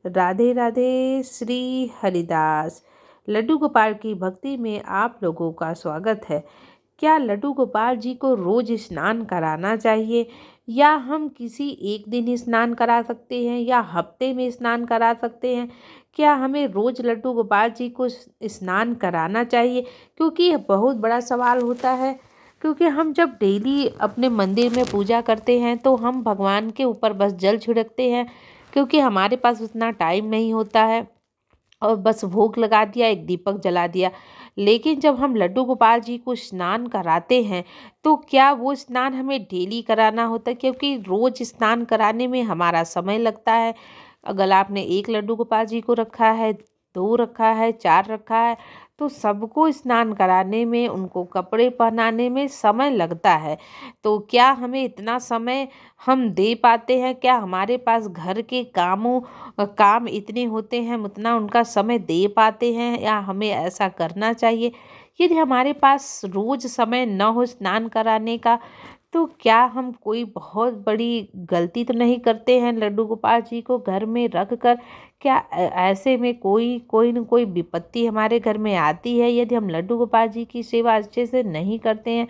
राधे राधे। श्री हरिदास। लड्डू गोपाल की भक्ति में आप लोगों का स्वागत है। क्या लड्डू गोपाल जी को रोज स्नान कराना चाहिए, या हम किसी एक दिन ही स्नान करा सकते हैं, या हफ्ते में स्नान करा सकते हैं? क्या हमें रोज लड्डू गोपाल जी को स्नान कराना चाहिए? क्योंकि यह बहुत बड़ा सवाल होता है। क्योंकि हम जब डेली अपने मंदिर में पूजा करते हैं तो हम भगवान के ऊपर बस जल छिड़कते हैं, क्योंकि हमारे पास उतना टाइम नहीं होता है, और बस भोग लगा दिया, एक दीपक जला दिया। लेकिन जब हम लड्डू गोपाल जी को स्नान कराते हैं तो क्या वो स्नान हमें डेली कराना होता है? क्योंकि रोज स्नान कराने में हमारा समय लगता है। अगर आपने एक लड्डू गोपाल जी को रखा है, दो रखा है, चार रखा है, तो सबको स्नान कराने में, उनको कपड़े पहनाने में समय लगता है। तो क्या हमें इतना समय हम दे पाते हैं? क्या हमारे पास घर के काम इतने होते हैं, हम उतना उनका समय दे पाते हैं, या हमें ऐसा करना चाहिए? यदि हमारे पास रोज समय न हो स्नान कराने का, तो क्या हम कोई बहुत बड़ी गलती तो नहीं करते हैं लड्डू गोपाल जी को घर में रख कर? क्या ऐसे में कोई कोई न कोई विपत्ति हमारे घर में आती है यदि हम लड्डू गोपाल जी की सेवा अच्छे से नहीं करते हैं?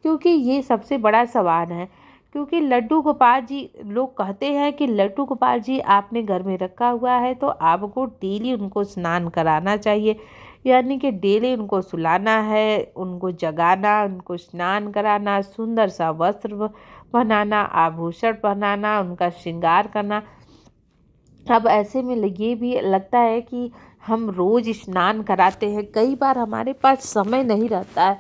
क्योंकि ये सबसे बड़ा सवाल है। क्योंकि लड्डू गोपाल जी, लोग कहते हैं कि लड्डू गोपाल जी आपने घर में रखा हुआ है तो आपको डेली उनको स्नान कराना चाहिए। यानी कि डेली उनको सुलाना है, उनको जगाना, उनको स्नान कराना, सुंदर सा वस्त्र पहनाना, आभूषण पहनाना, उनका श्रृंगार करना। अब ऐसे में ये भी लगता है कि हम रोज स्नान कराते हैं, कई बार हमारे पास समय नहीं रहता है,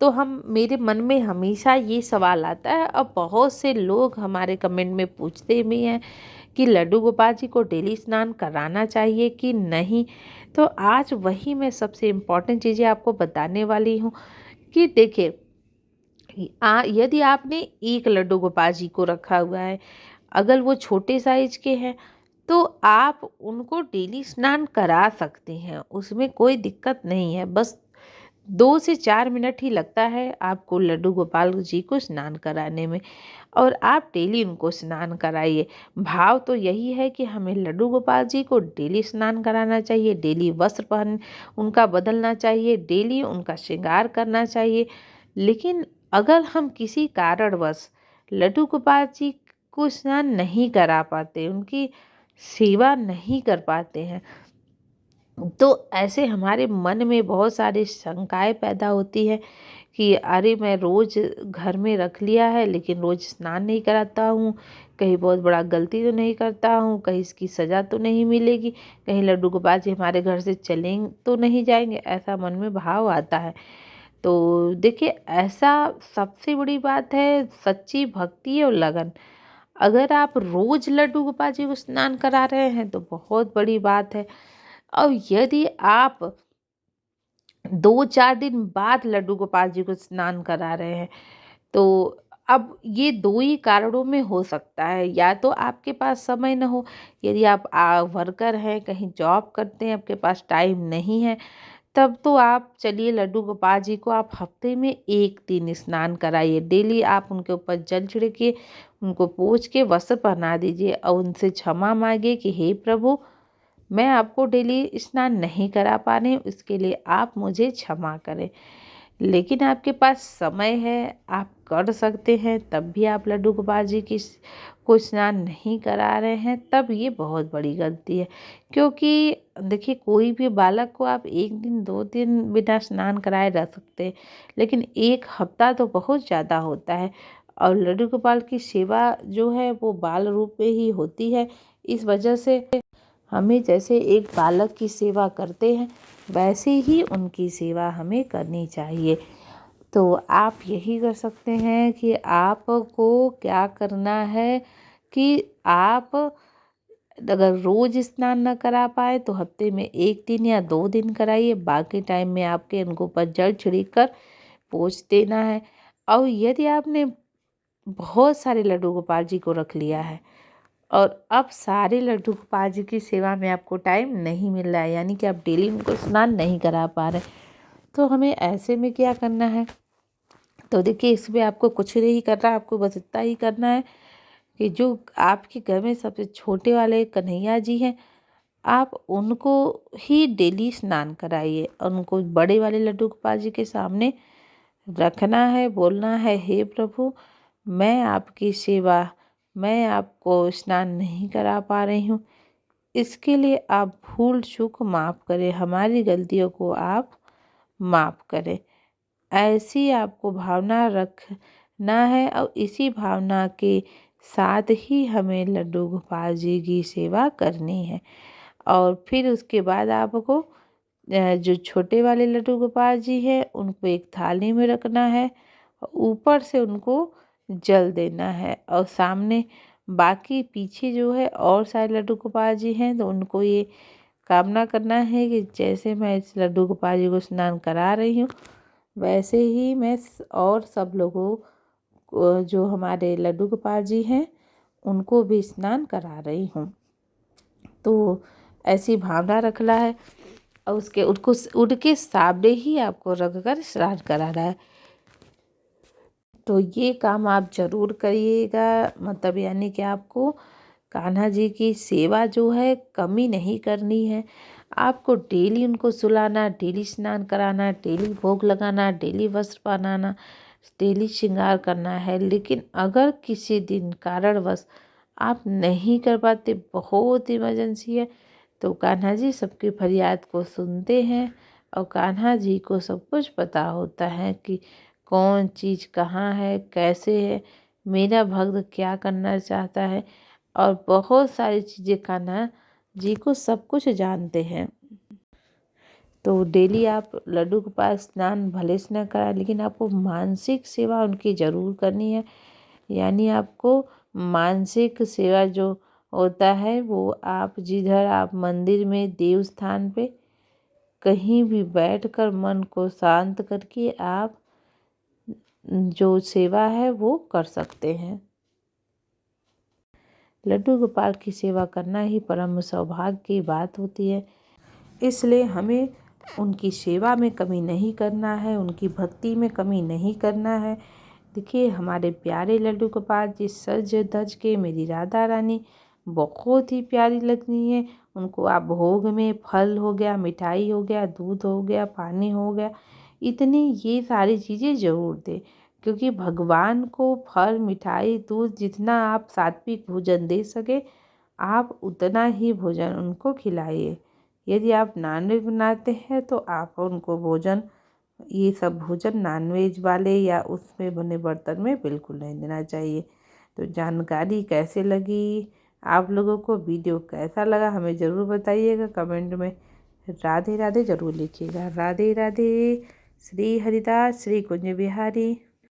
तो हम मेरे मन में हमेशा ये सवाल आता है। अब बहुत से लोग हमारे कमेंट में पूछते भी हैं कि लड्डू गोपाल जी को डेली स्नान कराना चाहिए कि नहीं। तो आज वही मैं सबसे इम्पोर्टेंट चीज़ें आपको बताने वाली हूँ कि देखिए, यदि आपने एक लड्डू गोपाल जी को रखा हुआ है, अगर वो छोटे साइज के हैं, तो आप उनको डेली स्नान करा सकते हैं, उसमें कोई दिक्कत नहीं है। बस 2 से 4 मिनट ही लगता है आपको लड्डू गोपाल जी को स्नान कराने में, और आप डेली उनको स्नान कराइए। भाव तो यही है कि हमें लड्डू गोपाल जी को डेली स्नान कराना चाहिए, डेली वस्त्र पहन उनका बदलना चाहिए, डेली उनका श्रृंगार करना चाहिए। लेकिन अगर हम किसी कारणवश लड्डू गोपाल जी को स्नान नहीं करा पाते, उनकी सेवा नहीं कर पाते हैं, तो ऐसे हमारे मन में बहुत सारी शंकाएं पैदा होती है कि अरे, मैं रोज घर में रख लिया है लेकिन रोज स्नान नहीं कराता हूँ, कहीं बहुत बड़ा गलती तो नहीं करता हूँ, कहीं इसकी सज़ा तो नहीं मिलेगी, कहीं लड्डू गोपाल जी हमारे घर से चलें तो नहीं जाएंगे, ऐसा मन में भाव आता है। तो देखिए, ऐसा सबसे बड़ी बात है सच्ची भक्ति और लगन। अगर आप रोज लड्डू गोपाल जी को स्नान करा रहे हैं तो बहुत बड़ी बात है। और यदि आप 2-4 दिन बाद लड्डू गोपाल जी को स्नान करा रहे हैं, तो अब ये दो ही कारणों में हो सकता है। या तो आपके पास समय न हो, यदि आप वर्कर हैं, कहीं जॉब करते हैं, आपके पास टाइम नहीं है, तब तो आप चलिए लड्डू गोपाल जी को आप हफ्ते में एक दिन स्नान कराइए। डेली आप उनके ऊपर जल छिड़किए, उनको पोंछ के वस्त्र पहना दीजिए, और उनसे क्षमा मांगिए कि हे प्रभु, मैं आपको डेली स्नान नहीं करा पा रही हूँ, इसके लिए आप मुझे क्षमा करें। लेकिन आपके पास समय है, आप कर सकते हैं, तब भी आप लड्डू गोपाल जी की को स्नान नहीं करा रहे हैं, तब ये बहुत बड़ी गलती है। क्योंकि देखिए, कोई भी बालक को आप 1 दिन 2 दिन बिना स्नान कराए रख सकते हैं, लेकिन 1 हफ्ता तो बहुत ज़्यादा होता है। और लड्डू गोपाल की सेवा जो है वो बाल रूप में ही होती है। इस वजह से हमें जैसे एक बालक की सेवा करते हैं, वैसे ही उनकी सेवा हमें करनी चाहिए। तो आप यही कर सकते हैं कि आपको क्या करना है कि आप अगर रोज स्नान न करा पाए तो हफ्ते में 1 दिन या 2 दिन कराइए, बाकी टाइम में आपके उनको ऊपर जल छिड़क कर पोंछ देना है। और यदि आपने बहुत सारे लड्डू गोपाल जी को रख लिया है, और अब सारे लड्डू गोपाल जी की सेवा में आपको टाइम नहीं मिल रहा है, यानी कि आप डेली उनको स्नान नहीं करा पा रहे, तो हमें ऐसे में क्या करना है? तो देखिए, इसमें आपको कुछ नहीं करना, आपको बस इतना ही करना है कि जो आपके घर में सबसे छोटे वाले कन्हैया जी हैं, आप उनको ही डेली स्नान कराइए। उनको बड़े वाले लड्डू गोपाल जी के सामने रखना है, बोलना है, हे प्रभु, मैं आपकी सेवा, मैं आपको स्नान नहीं करा पा रही हूँ, इसके लिए आप भूल चूक माफ़ करें, हमारी गलतियों को आप माफ़ करें। ऐसी आपको भावना रखना है और इसी भावना के साथ ही हमें लड्डू गोपाल जी की सेवा करनी है। और फिर उसके बाद आपको जो छोटे वाले लड्डू गोपाल जी हैं उनको एक थाली में रखना है, ऊपर से उनको जल देना है और सामने बाकी पीछे जो है और सारे लड्डू गोपाल जी हैं तो उनको ये कामना करना है कि जैसे मैं इस लड्डू गोपाल जी को स्नान करा रही हूँ वैसे ही मैं और सब लोगों को, जो हमारे लड्डू गोपाल जी हैं, उनको भी स्नान करा रही हूँ। तो ऐसी भावना रखना है और उसके उनके सामने ही आपको रख कर स्नान कराना है। तो ये काम आप ज़रूर करिएगा, मतलब यानी कि आपको कान्हा जी की सेवा जो है कमी नहीं करनी है। आपको डेली उनको सुलाना, डेली स्नान कराना, डेली भोग लगाना, डेली वस्त्र पहनाना, डेली श्रृंगार करना है। लेकिन अगर किसी दिन कारणवश आप नहीं कर पाते, बहुत इमरजेंसी है, तो कान्हा जी सबकी फरियाद को सुनते हैं और कान्हा जी को सब कुछ पता होता है कि कौन चीज़ कहाँ है, कैसे है, मेरा भक्त क्या करना चाहता है, और बहुत सारी चीज़ें कान्हा जी को सब कुछ जानते हैं। तो डेली आप लड्डू गोपाल स्नान भले से न कराएं, लेकिन आपको मानसिक सेवा उनकी ज़रूर करनी है। यानी आपको मानसिक सेवा जो होता है वो आप जिधर आप मंदिर में, देव स्थान पे कहीं भी बैठकर मन को शांत करके आप जो सेवा है वो कर सकते हैं। लड्डू गोपाल की सेवा करना ही परम सौभाग्य की बात होती है, इसलिए हमें उनकी सेवा में कमी नहीं करना है, उनकी भक्ति में कमी नहीं करना है। देखिए हमारे प्यारे लड्डू गोपाल जी सज धज के मेरी राधा रानी बहुत ही प्यारी लगती हैं। उनको आप भोग में फल हो गया, मिठाई हो गया, दूध हो गया, पानी हो गया, इतनी ये सारी चीज़ें ज़रूर दें, क्योंकि भगवान को फल, मिठाई, दूध जितना आप सात्विक भोजन दे सके आप उतना ही भोजन उनको खिलाइए। यदि आप नॉनवेज बनाते हैं तो आप उनको भोजन, ये सब भोजन नॉनवेज वाले या उसमें बने बर्तन में बिल्कुल नहीं देना चाहिए। तो जानकारी कैसे लगी आप लोगों को, वीडियो कैसा लगा हमें ज़रूर बताइएगा कमेंट में। राधे राधे ज़रूर लिखिएगा। राधे राधे। श्री हरिदास, श्री कुंज बिहारी।